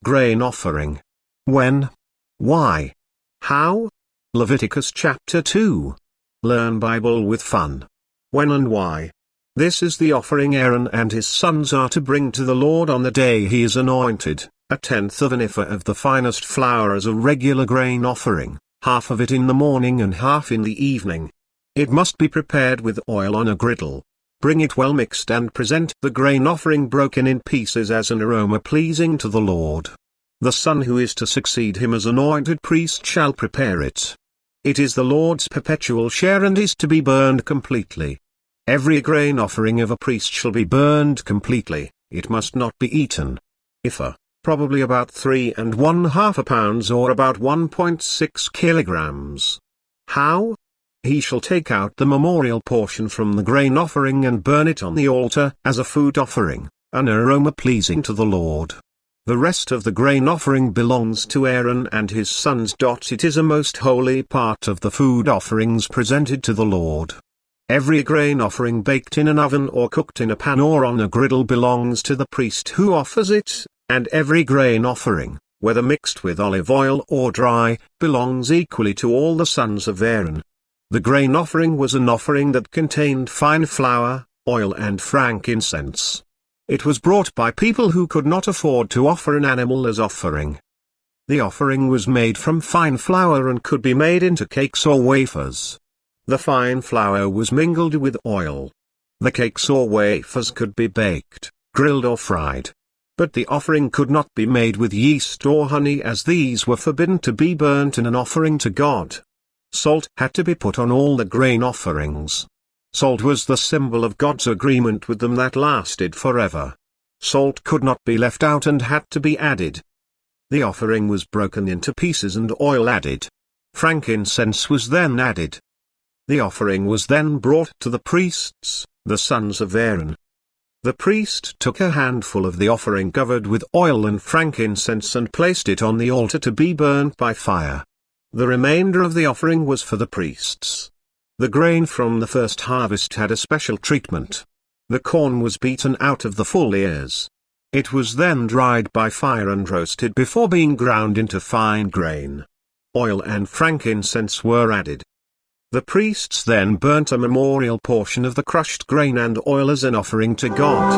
grain offering. When? Why? How? Leviticus chapter 2. Learn Bible with fun. When and why? This is the offering Aaron and his sons are to bring to the Lord on the day he is anointed, a tenth of an ephah of the finest flour as a regular grain offering, half of it in the morning and half in the evening. It must be prepared with oil on a griddle. Bring it well mixed and present the grain offering broken in pieces as an aroma pleasing to the Lord. The son who is to succeed him as anointed priest shall prepare it. It is the Lord's perpetual share and is to be burned completely. Every grain offering of a priest shall be burned completely, it must not be eaten. Ephah, probably about 3½ pounds or about 1.6 kilograms. How? He shall take out the memorial portion from the grain offering and burn it on the altar as a food offering, an aroma pleasing to the Lord. The rest of the grain offering belongs to Aaron and his sons. It is a most holy part of the food offerings presented to the Lord. Every grain offering baked in an oven or cooked in a pan or on a griddle belongs to the priest who offers it, and every grain offering, whether mixed with olive oil or dry, belongs equally to all the sons of Aaron. The grain offering was an offering that contained fine flour, oil and frankincense. It was brought by people who could not afford to offer an animal as offering. The offering was made from fine flour and could be made into cakes or wafers. The fine flour was mingled with oil. The cakes or wafers could be baked, grilled or fried. But the offering could not be made with yeast or honey as these were forbidden to be burnt in an offering to God. Salt had to be put on all the grain offerings. Salt was the symbol of God's agreement with them that lasted forever. Salt could not be left out and had to be added. The offering was broken into pieces and oil added. Frankincense was then added. The offering was then brought to the priests, the sons of Aaron. The priest took a handful of the offering covered with oil and frankincense and placed it on the altar to be burnt by fire. The remainder of the offering was for the priests. The grain from the first harvest had a special treatment. The corn was beaten out of the full ears. It was then dried by fire and roasted before being ground into fine grain. Oil and frankincense were added. The priests then burnt a memorial portion of the crushed grain and oil as an offering to God.